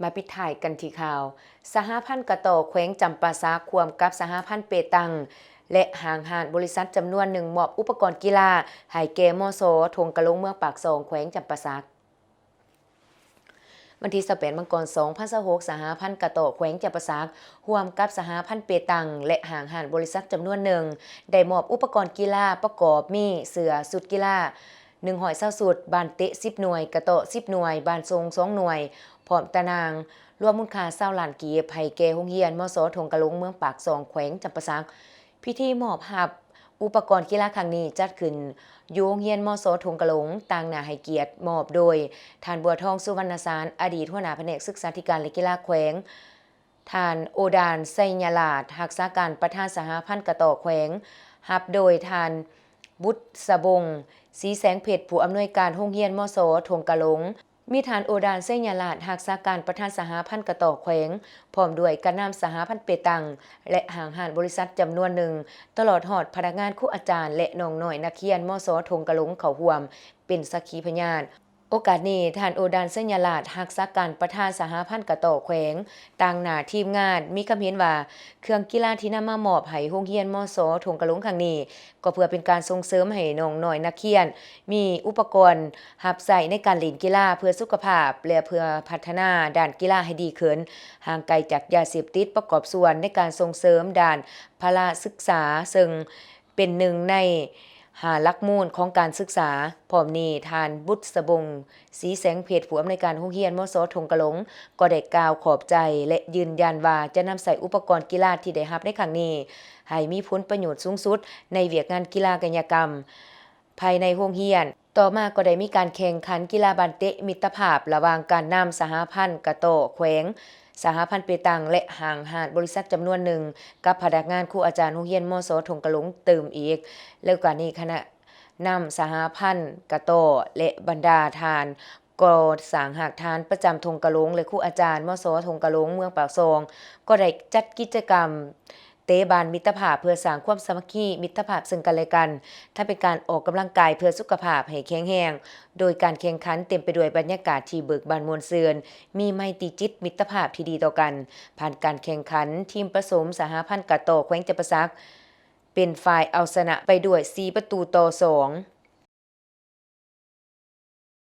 มาปิดท้ายกันที่ข่าวสหพันธ์กะโตแขวงจำปาสักควมกับสหพันธ์เปตังและห้างห้านบริษัทจำนวนหนึ่งมอบอุปกรณ์กีฬาให้แก่มอโสทงกะลงเมืองปากซองแขวงจำปาสักวันที่28 มังกร 2026สหพันธ์กะโตแขวงจำปาสักร่วมกับสหพันธ์เปตังและห้างห้านบริษัทจำนวนหนึ่งได้มอบอุปกรณ์กีฬาประกอบมีเสื้อสุดกีฬา120สุดบานเตะ10หน่วยกะโต10หน่วยบานทรง2หน่วยพร้อมตะนางรวมมูลค่า20ล้านกีบให้แก่โรงเรียนมสทงกะลงเมืองปากซองแขวงจำปาสักพิธีมอบรับอุปกรณ์กีฬาครั้งนี้จัดขึ้นอยู่โรงเรียนมสทงกะลงต่างหน้าให้เกียรติมอบโดยท่านบัวทองสุวรรณสารอดีตหัวหน้าแผนกศึกษาธิการและกีฬาแขวงท่านโอดานไซญาลาดรักษาการประธานสหพันธ์กะโตแขวงรับโดยท่านบุตรสบงศรีแสงเพชรผู้อำนวยการโรงเรียนมสทงกะลงมีฐานโอดานเซญญาลาดรักษาการประธานสหพันธ์กะโตแขวงพร้อมด้วยกระนำสหพันธ์เปตังและห้างห้านบริษัทจำนวนหนึ่งตลอดหอดพนักงานครูอาจารย์และน้องน้อยนักเรียนมสทงกะลงเขาร่วมเป็นสักขีพยานโอกาสนี้ท่านโอดานเซญญาลาดรักษาการประธานสหพันธ์กะโตแขวงต่างหน้าทีมงานมีความเห็นว่าเครื่องกีฬาที่นำมามอบให้โรงเรียนมสทงกะลงครั้งนี้ก็เพื่อเป็นการส่งเสริมให้น้องน้อยนักเรียนมีอุปกรณ์รับใช้ในการเล่นกีฬาเพื่อสุขภาพและเพื่อพัฒนาด้านกีฬาให้ดีขึ้นห่างไกลจากยาเสพติดประกอบส่วนในการส่งเสริมด้านพละศึกษาซึ่งเป็นหนึ่งในหลักมูลของการศึกษาพร้อมนี้ท่านบุตรสบงศรีแสงเพชรผู้อำนวยการโรงเรียนมสทงกะลงก็ได้กล่าวขอบใจและยืนยันว่าจะนำใส่อุปกรณ์กีฬาที่ได้รับในครั้งนี้ให้มีผลประโยชน์สูงสุดในเวียกงานกีฬากายกรรมภายในโรงเรียนต่อมาก็ได้มีการแข่งขันกีฬาบานเตะมิตรภาพระหว่างการนำสหพันธ์กะโตแขวงสหพันธ์เปตังและห้างห้านบริษัทจำนวนหนึ่งกับพนักงานครูอาจารย์โรงเรียนมสทงกะลงเติมอีกแล้วก็นี้คณะนำสหพันธ์กะโตและบรรดาทานกอสางหากทานประจำทงกะลงและครูอาจารย์มสทงกะลงเมืองปากซองก็ได้จัดกิจกรรมเตะบานมิตรภาพเพื่อสร้างความสามัคคีมิตรภาพซึ่งกันและกันถ้าเป็นการออกกำลังกายเพื่อสุขภาพให้แข็งแรงโดยการแข่งขันเต็มไปด้วยบรรยากาศที่เบิกบานมวลซืนมีไมตรีจิตมิตรภาพที่ดีต่อกันผ่านการแข่งขันทีมผสมสหพันธ์กะโตแขวงจำปาสักเป็นฝ่ายเอาชนะไปด้วย4-2